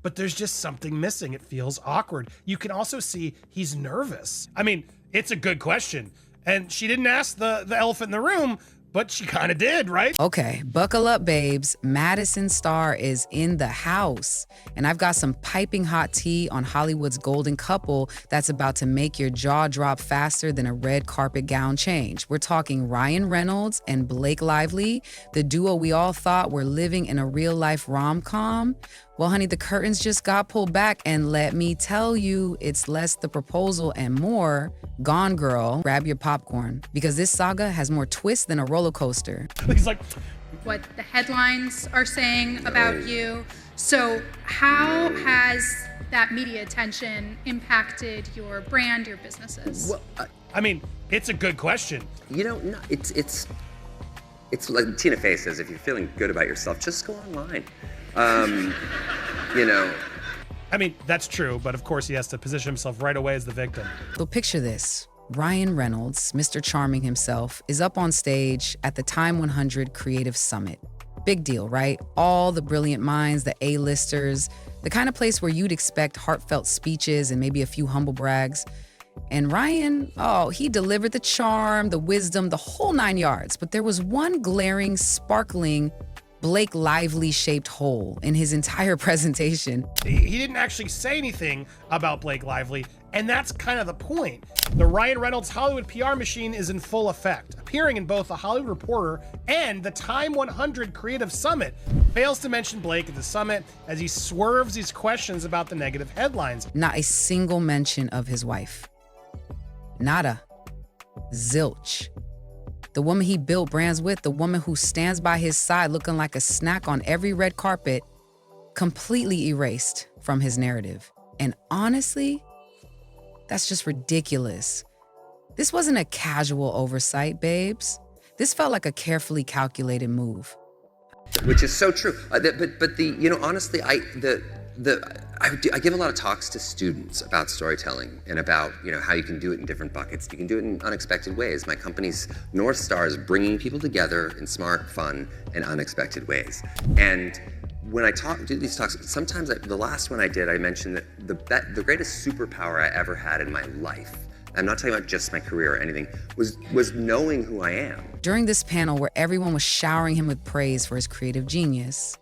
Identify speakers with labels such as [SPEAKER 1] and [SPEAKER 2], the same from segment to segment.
[SPEAKER 1] but there's just something missing. It feels awkward. You can also see he's nervous. I mean, it's a good question. And she didn't ask the elephant in the room, but she kind of did, right?
[SPEAKER 2] Okay, buckle up, babes. Madison Star is in the house. And I've got some piping hot tea on Hollywood's golden couple that's about to make your jaw drop faster than a red carpet gown change. We're talking Ryan Reynolds and Blake Lively, the duo we all thought were living in a real-life rom-com. Well, honey, the curtains just got pulled back, and let me tell you, it's less the proposal and more Gone Girl. Grab your popcorn, because this saga has more twists than a roller coaster.
[SPEAKER 1] He's like,
[SPEAKER 3] what the headlines are saying about you. So how has that media attention impacted your brand, your businesses?
[SPEAKER 4] Well,
[SPEAKER 1] I mean, it's a good question.
[SPEAKER 4] you know, no, it's like Tina Fey says, if you're feeling good about yourself, just go online. You know,
[SPEAKER 1] I mean, that's true, but of course he has to position himself right away as the victim.
[SPEAKER 2] So picture this. Ryan Reynolds, Mr. Charming himself, is up on stage at the Time 100 Creative Summit. Big deal, right? All the brilliant minds, the A-listers, the kind of place where you'd expect heartfelt speeches and maybe a few humble brags. And Ryan, he delivered the charm, the wisdom, the whole 9 yards. But there was one glaring, sparkling, Blake Lively-shaped hole in his entire presentation.
[SPEAKER 1] He didn't actually say anything about Blake Lively, and that's kind of the point. The Ryan Reynolds Hollywood PR machine is in full effect, appearing in both the Hollywood Reporter and the Time 100 Creative Summit. Fails to mention Blake at the summit as he swerves these questions about the negative headlines.
[SPEAKER 2] Not a single mention of his wife. Nada. Zilch. The woman he built brands with, the woman who stands by his side looking like a snack on every red carpet, completely erased from his narrative. And honestly, that's just ridiculous. This wasn't a casual oversight, babes. This felt like a carefully calculated move.
[SPEAKER 4] which is so true. Honestly, I give a lot of talks to students about storytelling and about, how you can do it in different buckets. You can do it in unexpected ways. My company's North Star is bringing people together in smart, fun, and unexpected ways. And when I do these talks, sometimes the last one I did, I mentioned that the greatest superpower I ever had in my life, I'm not talking about just my career or anything, was knowing who I am.
[SPEAKER 2] During this panel where everyone was showering him with praise for his creative genius,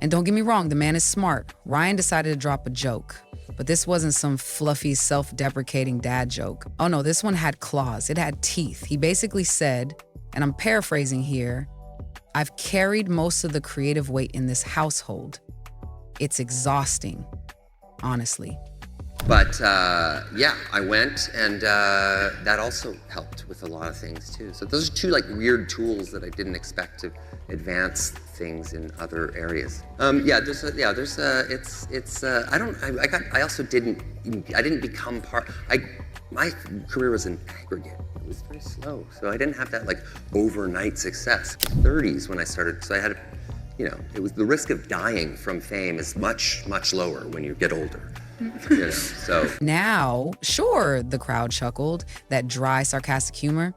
[SPEAKER 2] and don't get me wrong, the man is smart, Ryan decided to drop a joke. But this wasn't some fluffy, self-deprecating dad joke. Oh no, this one had claws, it had teeth. He basically said, and I'm paraphrasing here, "I've carried most of the creative weight in this household. It's exhausting, honestly."
[SPEAKER 4] But I went, and that also helped with a lot of things too. So those are two weird tools that I didn't expect to advance things in other areas. I didn't become part. My career was an aggregate. It was very slow, so I didn't have that overnight success. 30s when I started, so I had, it was the risk of dying from fame is much, much lower when you get older. So
[SPEAKER 2] Now, sure, the crowd chuckled, that dry, sarcastic humor.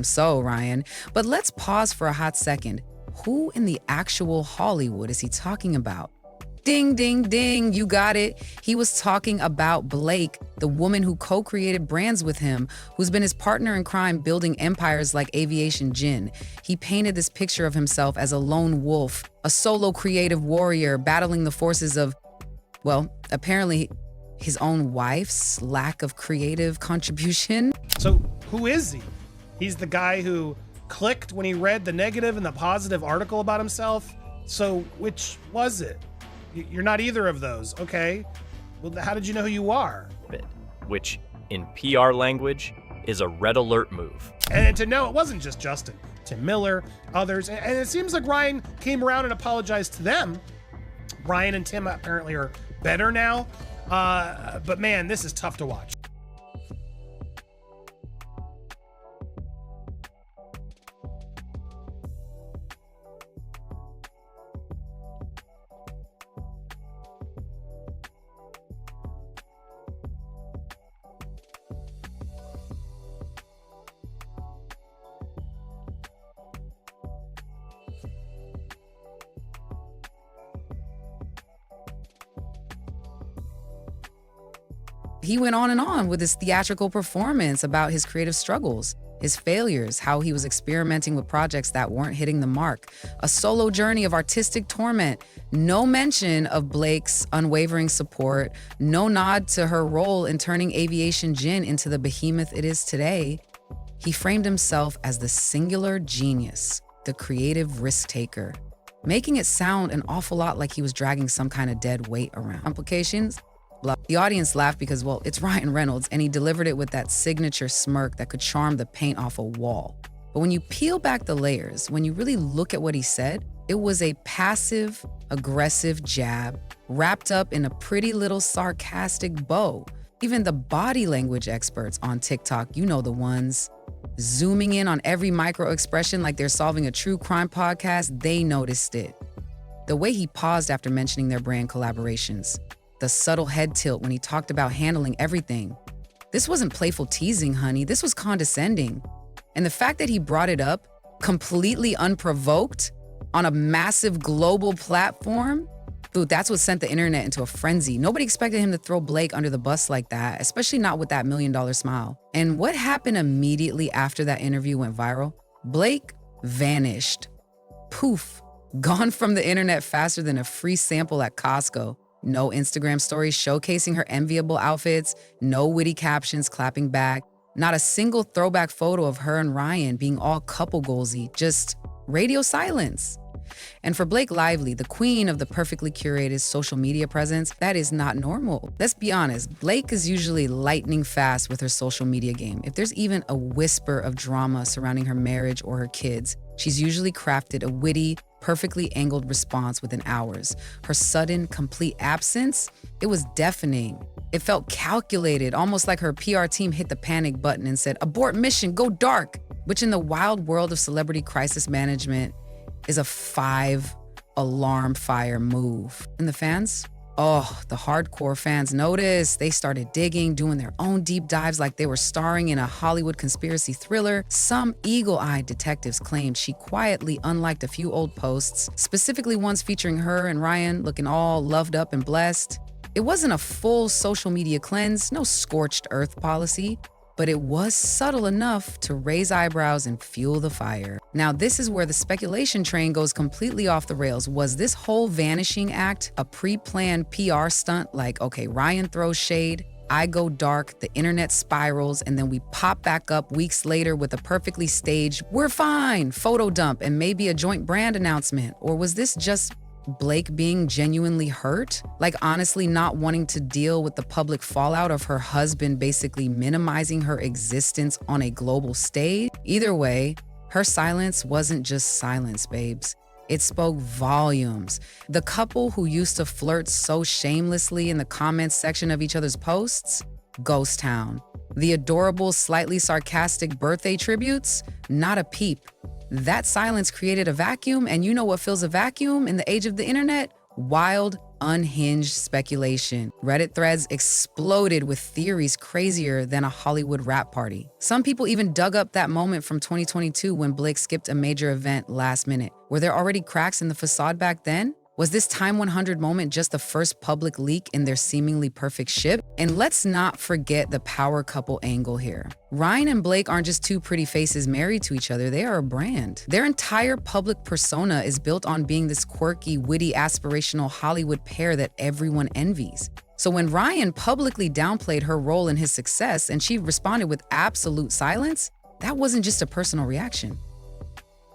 [SPEAKER 2] So, Ryan, but let's pause for a hot second. Who in the actual Hollywood is he talking about? Ding, ding, ding, you got it. He was talking about Blake, the woman who co-created brands with him, who's been his partner in crime building empires like Aviation Gin. He painted this picture of himself as a lone wolf, a solo creative warrior battling the forces of, well, apparently his own wife's lack of creative contribution.
[SPEAKER 1] So who is he? He's the guy who clicked when he read the negative and the positive article about himself. So which was it? You're not either of those, okay? Well, how did you know who you are?
[SPEAKER 5] Which, in PR language, is a red alert move.
[SPEAKER 1] And to know it wasn't just Justin, Tim Miller, others, and it seems like Ryan came around and apologized to them. Ryan and Tim apparently are better now, but man, this is tough to watch.
[SPEAKER 2] He went on and on with his theatrical performance about his creative struggles, his failures, how he was experimenting with projects that weren't hitting the mark, a solo journey of artistic torment, no mention of Blake's unwavering support, no nod to her role in turning aviation gin into the behemoth it is today. He framed himself as the singular genius, the creative risk-taker, making it sound an awful lot like he was dragging some kind of dead weight around. Implications? Blah. The audience laughed because, well, it's Ryan Reynolds, and he delivered it with that signature smirk that could charm the paint off a wall. But when you peel back the layers, when you really look at what he said, it was a passive, aggressive jab wrapped up in a pretty little sarcastic bow. Even the body language experts on TikTok, you know the ones, zooming in on every micro expression like they're solving a true crime podcast, they noticed it. The way he paused after mentioning their brand collaborations, the subtle head tilt when he talked about handling everything. This wasn't playful teasing, honey. This was condescending. And the fact that he brought it up completely unprovoked on a massive global platform, dude, that's what sent the internet into a frenzy. Nobody expected him to throw Blake under the bus like that, especially not with that $1 million smile. And what happened immediately after that interview went viral? Blake vanished. Poof, gone from the internet faster than a free sample at Costco. No Instagram stories showcasing her enviable outfits, no witty captions clapping back, not a single throwback photo of her and Ryan being all couple goalsy, just radio silence. And for Blake Lively, the queen of the perfectly curated social media presence, that is not normal. Let's be honest, Blake is usually lightning fast with her social media game. If there's even a whisper of drama surrounding her marriage or her kids, she's usually crafted a witty, perfectly angled response within hours. Her sudden, complete absence, it was deafening. It felt calculated, almost like her PR team hit the panic button and said, "Abort mission, go dark," which in the wild world of celebrity crisis management is a 5-alarm fire move. And the fans? Oh, the hardcore fans noticed. They started digging, doing their own deep dives like they were starring in a Hollywood conspiracy thriller. Some eagle-eyed detectives claimed she quietly unliked a few old posts, specifically ones featuring her and Ryan looking all loved up and blessed. It wasn't a full social media cleanse, no scorched earth policy, but it was subtle enough to raise eyebrows and fuel the fire. Now, this is where the speculation train goes completely off the rails. Was this whole vanishing act a pre-planned PR stunt? Like, okay, Ryan throws shade, I go dark, the internet spirals, and then we pop back up weeks later with a perfectly staged, "we're fine" photo dump and maybe a joint brand announcement? Or was this just Blake being genuinely hurt? Like honestly not wanting to deal with the public fallout of her husband basically minimizing her existence on a global stage? Either way, her silence wasn't just silence, babes. It spoke volumes. The couple who used to flirt so shamelessly in the comments section of each other's posts? Ghost town. The adorable, slightly sarcastic birthday tributes? Not a peep. That silence created a vacuum, and you know what fills a vacuum in the age of the internet? Wild, unhinged speculation. Reddit threads exploded with theories crazier than a Hollywood rap party. Some people even dug up that moment from 2022 when Blake skipped a major event last minute. Were there already cracks in the facade back then? Was this Time 100 moment just the first public leak in their seemingly perfect ship? And let's not forget the power couple angle here. Ryan and Blake aren't just two pretty faces married to each other, they are a brand. Their entire public persona is built on being this quirky, witty, aspirational Hollywood pair that everyone envies. So when Ryan publicly downplayed her role in his success and she responded with absolute silence, that wasn't just a personal reaction.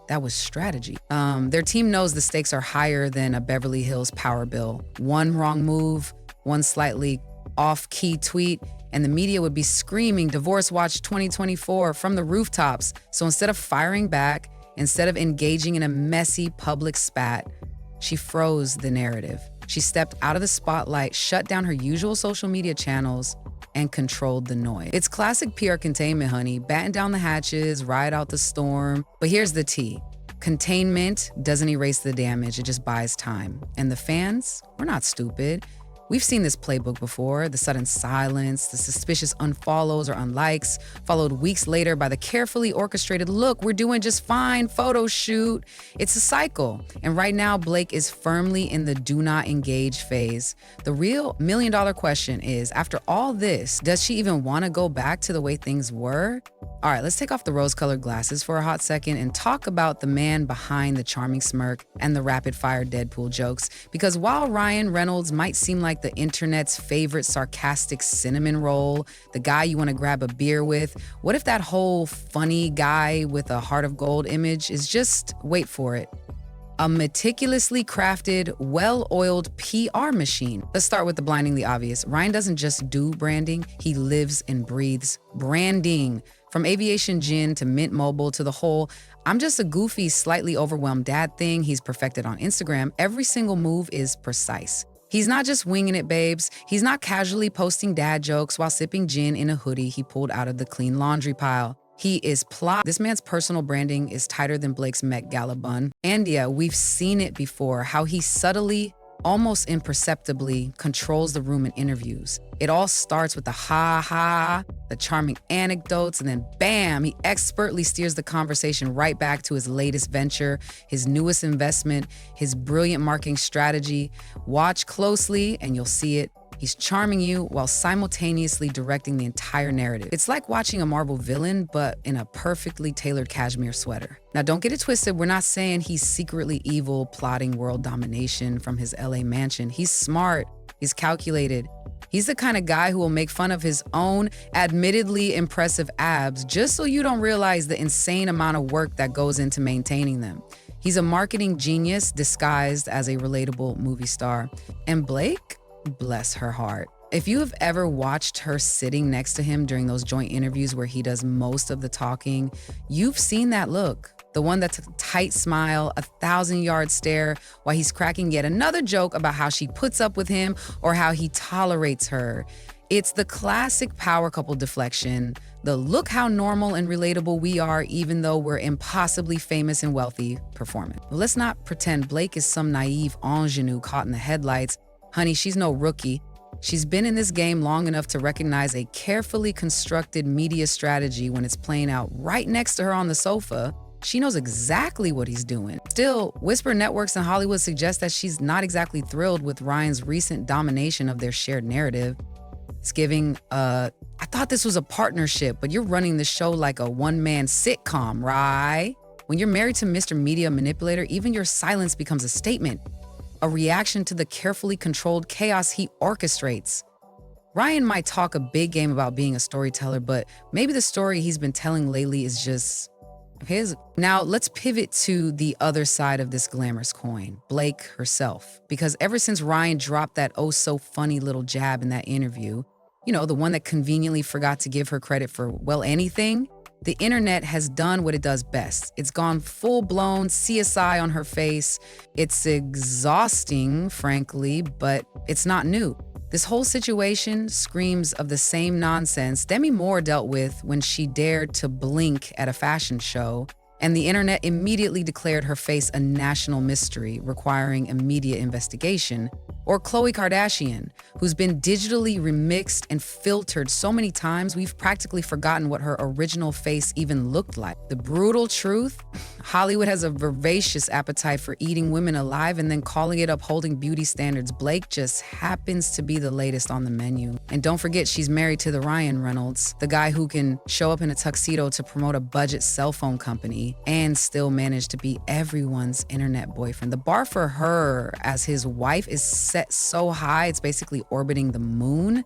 [SPEAKER 2] That was strategy. Their team knows the stakes are higher than a Beverly Hills power bill. One wrong move, one slightly off-key tweet, and the media would be screaming Divorce Watch 2024 from the rooftops. So instead of firing back, instead of engaging in a messy public spat, she froze the narrative. She stepped out of the spotlight, shut down her usual social media channels, and controlled the noise. It's classic PR containment, honey. Batten down the hatches, ride out the storm. But here's the tea. Containment doesn't erase the damage, it just buys time. And the fans, we're not stupid. We've seen this playbook before, the sudden silence, the suspicious unfollows or unlikes, followed weeks later by the carefully orchestrated, look, we're doing just fine photo shoot. It's a cycle. And right now, Blake is firmly in the do not engage phase. The real million-dollar question is, after all this, does she even want to go back to the way things were? All right, let's take off the rose-colored glasses for a hot second and talk about the man behind the charming smirk and the rapid-fire Deadpool jokes. Because while Ryan Reynolds might seem like the internet's favorite sarcastic cinnamon roll, the guy you want to grab a beer with, what if that whole funny guy with a heart of gold image is just, wait for it, a meticulously crafted, well-oiled PR machine? Let's start with the blindingly obvious. Ryan doesn't just do branding, he lives and breathes branding. From aviation gin to Mint Mobile to the whole I'm just a goofy, slightly overwhelmed dad thing he's perfected on Instagram, every single move is precise. He's not just winging it, babes. He's not casually posting dad jokes while sipping gin in a hoodie he pulled out of the clean laundry pile. He is plot. This man's personal branding is tighter than Blake's Met Gala bun. And yeah, we've seen it before, how he subtly, almost imperceptibly, controls the room in interviews. It all starts with the ha, the charming anecdotes, and then bam, he expertly steers the conversation right back to his latest venture, his newest investment, his brilliant marketing strategy. Watch closely and you'll see it. He's charming you while simultaneously directing the entire narrative. It's like watching a Marvel villain, but in a perfectly tailored cashmere sweater. Now, don't get it twisted. We're not saying he's secretly evil, plotting world domination from his LA mansion. He's smart. He's calculated. He's the kind of guy who will make fun of his own admittedly impressive abs just so you don't realize the insane amount of work that goes into maintaining them. He's a marketing genius disguised as a relatable movie star. And Blake? Bless her heart. If you have ever watched her sitting next to him during those joint interviews where he does most of the talking, you've seen that look. The one that's a tight smile, 1,000-yard stare, while he's cracking yet another joke about how she puts up with him or how he tolerates her. It's the classic power couple deflection, the look how normal and relatable we are even though we're impossibly famous and wealthy performance. But let's not pretend Blake is some naive ingenue caught in the headlights. Honey, she's no rookie. She's been in this game long enough to recognize a carefully constructed media strategy when it's playing out right next to her on the sofa. She knows exactly what he's doing. Still, Whisper networks in Hollywood suggest that she's not exactly thrilled with Ryan's recent domination of their shared narrative. It's giving, I thought this was a partnership, but you're running the show like a one-man sitcom, right? When you're married to Mr. Media Manipulator, even your silence becomes a statement. A reaction to the carefully controlled chaos he orchestrates. Ryan might talk a big game about being a storyteller, but maybe the story he's been telling lately is just his. Now, let's pivot to the other side of this glamorous coin, Blake herself. Because ever since Ryan dropped that oh-so-funny little jab in that interview, the one that conveniently forgot to give her credit for, well, anything, the internet has done what it does best. It's gone full-blown CSI on her face. It's exhausting, frankly, but it's not new. This whole situation screams of the same nonsense Demi Moore dealt with when she dared to blink at a fashion show, and the internet immediately declared her face a national mystery requiring immediate investigation. Or Khloe Kardashian, who's been digitally remixed and filtered so many times we've practically forgotten what her original face even looked like. The brutal truth, Hollywood has a voracious appetite for eating women alive and then calling it upholding beauty standards. Blake just happens to be the latest on the menu. And don't forget, she's married to the Ryan Reynolds, the guy who can show up in a tuxedo to promote a budget cell phone company and still manage to be everyone's internet boyfriend. The bar for her as his wife is set so high, it's basically orbiting the moon.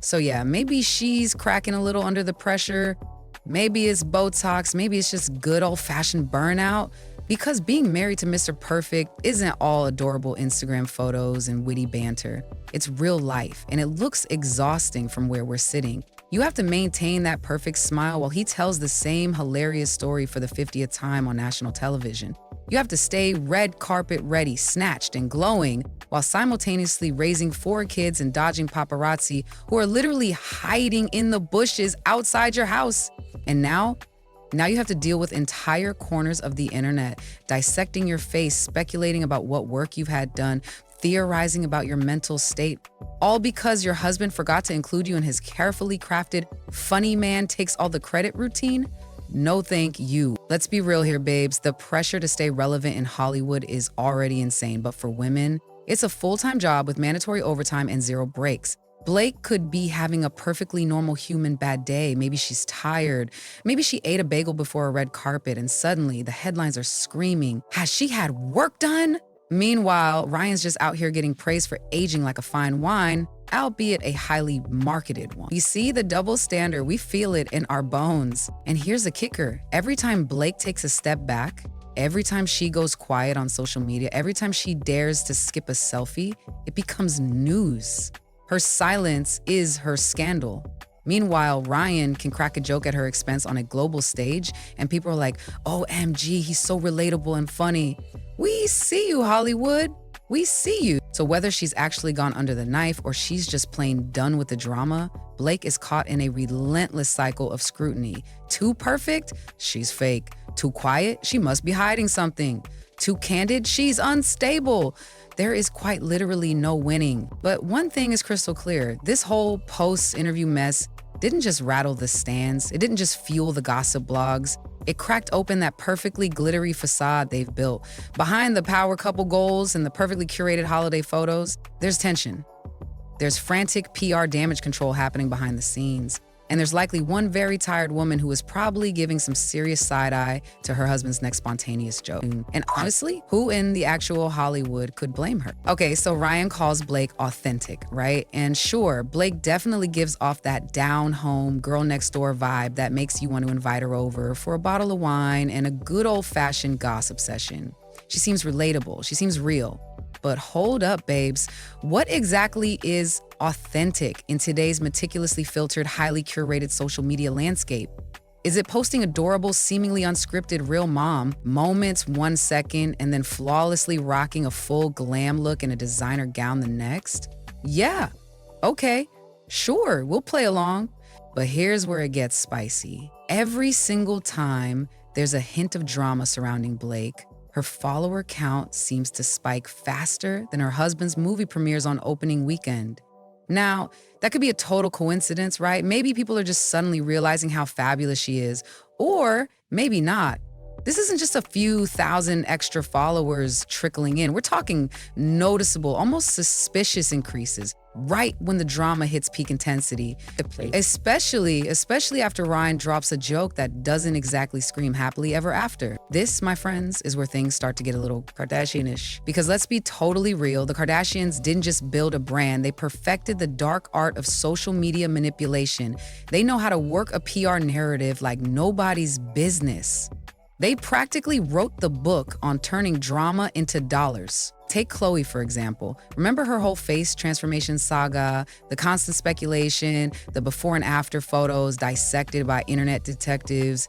[SPEAKER 2] So yeah, maybe she's cracking a little under the pressure. Maybe it's Botox. Maybe it's just good old-fashioned burnout. Because being married to Mr. Perfect isn't all adorable Instagram photos and witty banter. It's real life, and it looks exhausting from where we're sitting. You have to maintain that perfect smile while he tells the same hilarious story for the 50th time on national television. You have to stay red carpet ready, snatched and glowing, while simultaneously raising 4 kids and dodging paparazzi who are literally hiding in the bushes outside your house. And now you have to deal with entire corners of the internet, dissecting your face, speculating about what work you've had done, theorizing about your mental state, all because your husband forgot to include you in his carefully crafted, funny man takes all the credit routine? No, thank you. Let's be real here, babes. The pressure to stay relevant in Hollywood is already insane, but for women, it's a full-time job with mandatory overtime and 0 breaks. Blake could be having a perfectly normal human bad day. Maybe she's tired. Maybe she ate a bagel before a red carpet, and suddenly the headlines are screaming, has she had work done? Meanwhile, Ryan's just out here getting praised for aging like a fine wine, albeit a highly marketed one. You see the double standard, we feel it in our bones. And here's the kicker. Every time Blake takes a step back, every time she goes quiet on social media, every time she dares to skip a selfie, it becomes news. Her silence is her scandal. Meanwhile, Ryan can crack a joke at her expense on a global stage, and people are like, OMG, he's so relatable and funny. We see you, Hollywood. We see you. So whether she's actually gone under the knife or she's just plain done with the drama, Blake is caught in a relentless cycle of scrutiny. Too perfect? She's fake. Too quiet? She must be hiding something. Too candid? She's unstable. There is quite literally no winning. But one thing is crystal clear. This whole post-interview mess didn't just rattle the stands. It didn't just fuel the gossip blogs. It cracked open that perfectly glittery facade they've built. Behind the power couple goals and the perfectly curated holiday photos, there's tension. There's frantic PR damage control happening behind the scenes. And there's likely one very tired woman who is probably giving some serious side-eye to her husband's next spontaneous joke. And honestly, who in the actual Hollywood could blame her? Okay, so Ryan calls Blake authentic, right? And sure, Blake definitely gives off that down-home, girl-next-door vibe that makes you want to invite her over for a bottle of wine and a good old-fashioned gossip session. She seems relatable. She seems real. But hold up, babes. What exactly is authentic in today's meticulously filtered, highly curated social media landscape? Is it posting adorable, seemingly unscripted real mom moments 1 second and then flawlessly rocking a full glam look in a designer gown the next? Yeah, okay, sure, we'll play along. But here's where it gets spicy. Every single time there's a hint of drama surrounding Blake, her follower count seems to spike faster than her husband's movie premieres on opening weekend. Now, that could be a total coincidence, right? Maybe people are just suddenly realizing how fabulous she is, or maybe not. This isn't just a few thousand extra followers trickling in. We're talking noticeable, almost suspicious increases right when the drama hits peak intensity. Especially after Ryan drops a joke that doesn't exactly scream happily ever after. This, my friends, is where things start to get a little Kardashian-ish. Because let's be totally real, the Kardashians didn't just build a brand, they perfected the dark art of social media manipulation. They know how to work a PR narrative like nobody's business. They practically wrote the book on turning drama into dollars. Take Khloe, for example. Remember her whole face transformation saga, the constant speculation, the before and after photos dissected by internet detectives?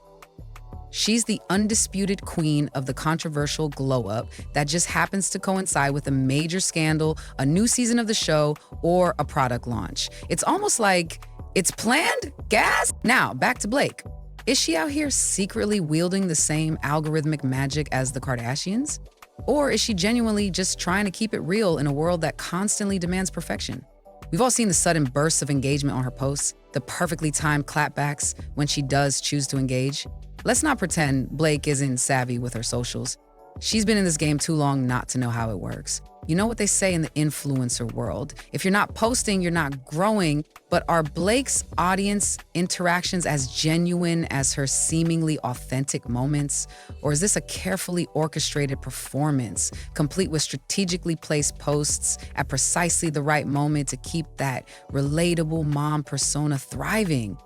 [SPEAKER 2] She's the undisputed queen of the controversial glow-up that just happens to coincide with a major scandal, a new season of the show, or a product launch. It's almost like it's planned, gas. Now, back to Blake. Is she out here secretly wielding the same algorithmic magic as the Kardashians? Or is she genuinely just trying to keep it real in a world that constantly demands perfection? We've all seen the sudden bursts of engagement on her posts, the perfectly timed clapbacks when she does choose to engage. Let's not pretend Blake isn't savvy with her socials. She's been in this game too long not to know how it works. You know what they say in the influencer world? If you're not posting, you're not growing. But are Blake's audience interactions as genuine as her seemingly authentic moments? Or is this a carefully orchestrated performance, complete with strategically placed posts at precisely the right moment to keep that relatable mom persona thriving?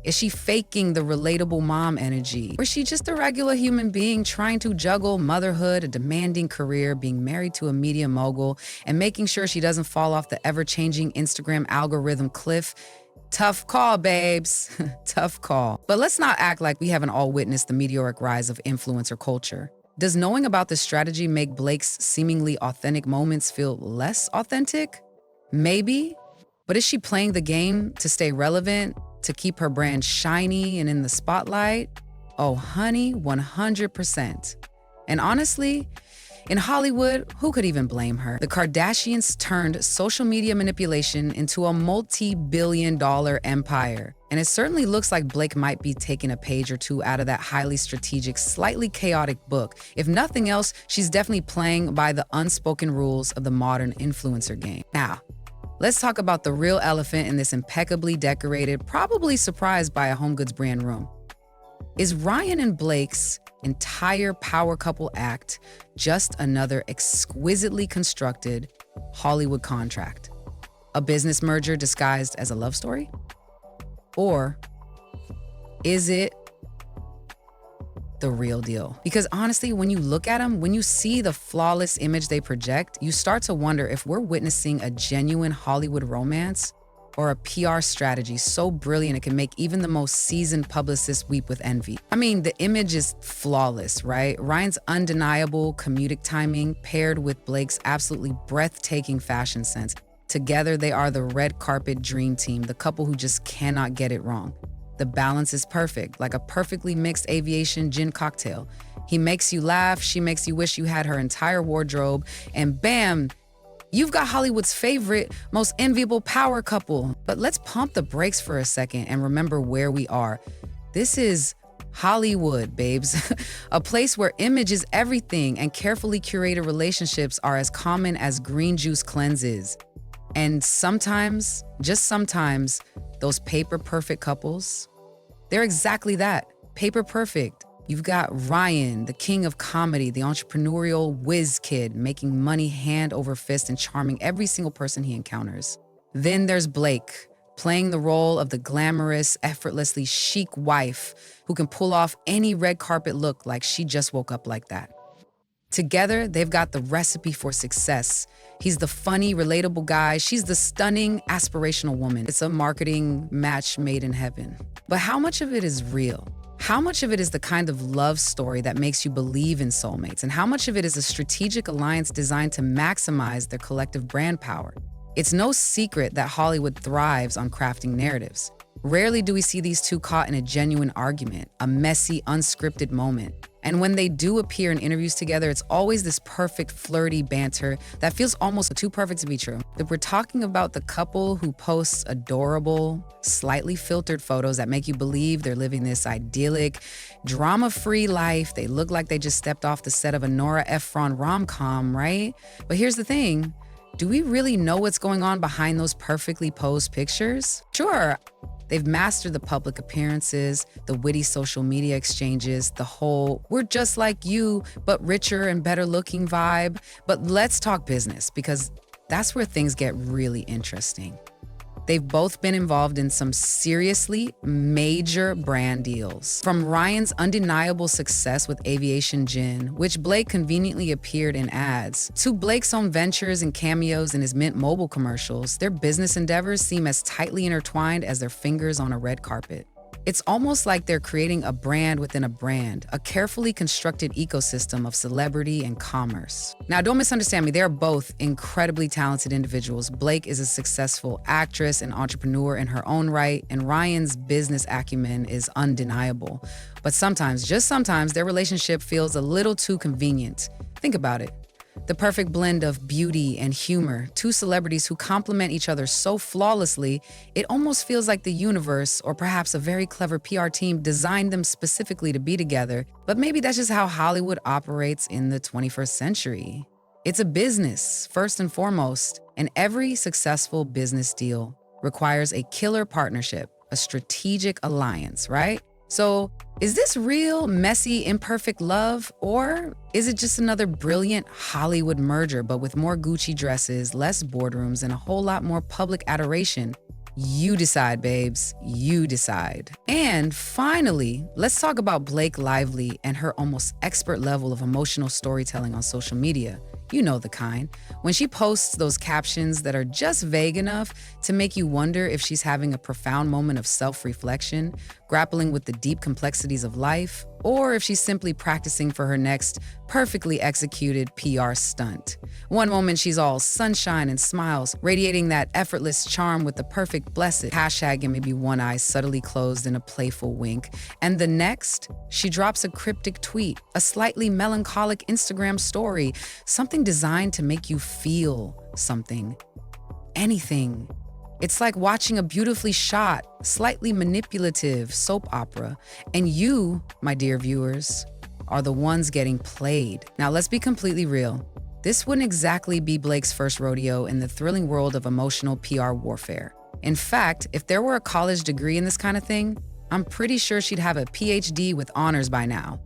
[SPEAKER 2] Is she faking the relatable mom energy? Or is she just a regular human being trying to juggle motherhood, a demanding career, being married to a media mogul, and making sure she doesn't fall off the ever-changing Instagram algorithm cliff? Tough call, babes. Tough call. But let's not act like we haven't all witnessed the meteoric rise of influencer culture. Does knowing about this strategy make Blake's seemingly authentic moments feel less authentic? Maybe. But is she playing the game to stay relevant? To keep her brand shiny and in the spotlight? Oh, honey, 100%. And honestly, In Hollywood, who could even blame her? The Kardashians turned social media manipulation into a multi-billion-dollar empire. And it certainly looks like Blake might be taking a page or two out of that highly strategic, slightly chaotic book. If nothing else, she's definitely playing by the unspoken rules of the modern influencer game. Now, let's talk about the real elephant in this impeccably decorated, probably surprised by a home goods brand room. Is Ryan and Blake's entire power couple act just another exquisitely constructed Hollywood contract? A business merger disguised as a love story? Or is it the real deal? Because honestly, when you look at them, when you see the flawless image they project, you start to wonder if we're witnessing a genuine Hollywood romance or a PR strategy so brilliant it can make even the most seasoned publicist weep with envy. I mean, the image is flawless, right? Ryan's undeniable comedic timing paired with Blake's absolutely breathtaking fashion sense. Together, they are the red carpet dream team, the couple who just cannot get it wrong. The balance is perfect, like a perfectly mixed aviation gin cocktail. He makes you laugh, she makes you wish you had her entire wardrobe, and bam, you've got Hollywood's favorite, most enviable power couple. But let's pump the brakes for a second and remember where we are. This is Hollywood, babes. A place where image is everything and carefully curated relationships are as common as green juice cleanses. And sometimes, just sometimes, those paper perfect couples, they're exactly that, paper perfect. You've got Ryan, the king of comedy, the entrepreneurial whiz kid, making money hand over fist and charming every single person he encounters. Then there's Blake, playing the role of the glamorous, effortlessly chic wife who can pull off any red carpet look like she just woke up like that. Together, they've got the recipe for success. He's the funny, relatable guy. She's the stunning, aspirational woman. It's a marketing match made in heaven. But how much of it is real? How much of it is the kind of love story that makes you believe in soulmates? And how much of it is a strategic alliance designed to maximize their collective brand power? It's no secret that Hollywood thrives on crafting narratives. Rarely do we see these two caught in a genuine argument, a messy, unscripted moment. And when they do appear in interviews together, it's always this perfect, flirty banter that feels almost too perfect to be true. That we're talking about the couple who posts adorable, slightly filtered photos that make you believe they're living this idyllic, drama-free life. They look like they just stepped off the set of a Nora Ephron rom-com, right? But here's the thing. Do we really know what's going on behind those perfectly posed pictures? Sure. They've mastered the public appearances, the witty social media exchanges, the whole "we're just like you, but richer and better looking" vibe. But let's talk business, because that's where things get really interesting. They've both been involved in some seriously major brand deals. From Ryan's undeniable success with Aviation Gin, which Blake conveniently appeared in ads, to Blake's own ventures and cameos in his Mint Mobile commercials, their business endeavors seem as tightly intertwined as their fingers on a red carpet. It's almost like they're creating a brand within a brand, a carefully constructed ecosystem of celebrity and commerce. Now, don't misunderstand me, they're both incredibly talented individuals. Blake is a successful actress and entrepreneur in her own right, and Ryan's business acumen is undeniable. But sometimes, just sometimes, their relationship feels a little too convenient. Think about it. The perfect blend of beauty and humor, two celebrities who complement each other so flawlessly, it almost feels like the universe, or perhaps a very clever PR team, designed them specifically to be together. But maybe that's just how Hollywood operates in the 21st century. It's a business, first and foremost, and every successful business deal requires a killer partnership, a strategic alliance, right? So, is this real, messy, imperfect love, or is it just another brilliant Hollywood merger, but with more Gucci dresses, less boardrooms, and a whole lot more public adoration? You decide, babes. You decide. And finally, let's talk about Blake Lively and her almost expert level of emotional storytelling on social media. You know the kind. When she posts those captions that are just vague enough to make you wonder if she's having a profound moment of self-reflection, grappling with the deep complexities of life, or if she's simply practicing for her next perfectly executed PR stunt. One moment she's all sunshine and smiles, radiating that effortless charm with the perfect blessed hashtag and maybe one eye subtly closed in a playful wink. And the next, she drops a cryptic tweet, a slightly melancholic Instagram story, something designed to make you feel something. Anything. It's like watching a beautifully shot, slightly manipulative soap opera, and you, my dear viewers, are the ones getting played. Now, let's be completely real. This wouldn't exactly be Blake's first rodeo in the thrilling world of emotional PR warfare. In fact, if there were a college degree in this kind of thing, I'm pretty sure she'd have a PhD with honors by now.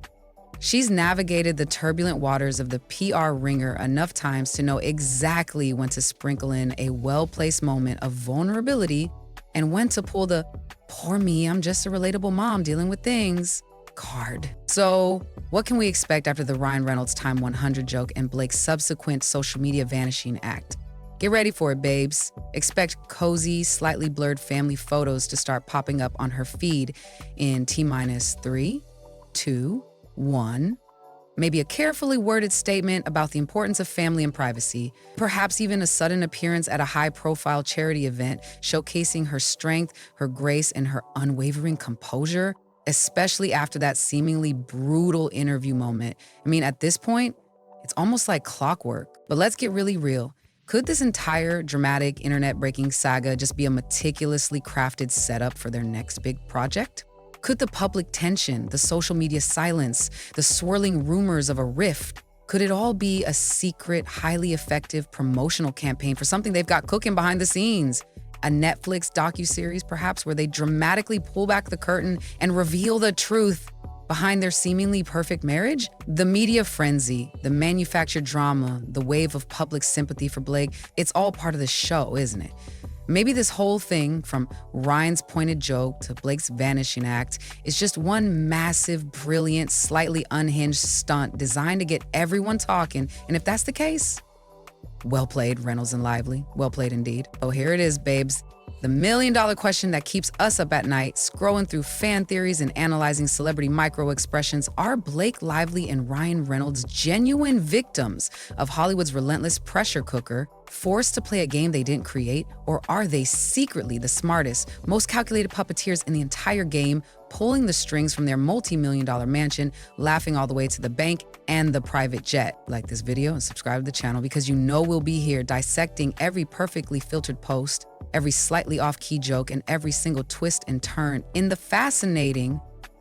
[SPEAKER 2] She's navigated the turbulent waters of the PR ringer enough times to know exactly when to sprinkle in a well-placed moment of vulnerability and when to pull the "poor me, I'm just a relatable mom dealing with things" card. So, what can we expect after the Ryan Reynolds Time 100 joke and Blake's subsequent social media vanishing act? Get ready for it, babes. Expect cozy, slightly blurred family photos to start popping up on her feed in T-3, 2, 1, maybe a carefully worded statement about the importance of family and privacy, perhaps even a sudden appearance at a high-profile charity event showcasing her strength, her grace, and her unwavering composure, especially after that seemingly brutal interview moment. I mean, at this point, it's almost like clockwork. But let's get really real. Could this entire dramatic internet-breaking saga just be a meticulously crafted setup for their next big project? Could the public tension, the social media silence, the swirling rumors of a rift, could it all be a secret, highly effective promotional campaign for something they've got cooking behind the scenes? A Netflix docuseries, perhaps, where they dramatically pull back the curtain and reveal the truth behind their seemingly perfect marriage? The media frenzy, the manufactured drama, the wave of public sympathy for Blake, it's all part of the show, isn't it? Maybe this whole thing, from Ryan's pointed joke to Blake's vanishing act, is just one massive, brilliant, slightly unhinged stunt designed to get everyone talking. And if that's the case, well played, Reynolds and Lively. Well played indeed. Oh, here it is, babes. The million-dollar question that keeps us up at night, scrolling through fan theories and analyzing celebrity micro-expressions. Are Blake Lively and Ryan Reynolds genuine victims of Hollywood's relentless pressure cooker, forced to play a game they didn't create? Or are they secretly the smartest, most calculated puppeteers in the entire game, pulling the strings from their multi-million-dollar mansion, laughing all the way to the bank and the private jet? Like this video and subscribe to the channel, because you know we'll be here dissecting every perfectly filtered post, every slightly off-key joke, and every single twist and turn in the fascinating,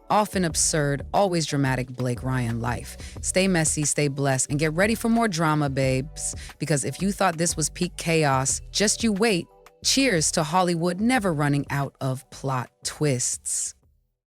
[SPEAKER 2] often absurd, always dramatic Blake Ryan life. Stay messy, stay blessed, and get ready for more drama, babes. Because if you thought this was peak chaos, just you wait. Cheers to Hollywood never running out of plot twists.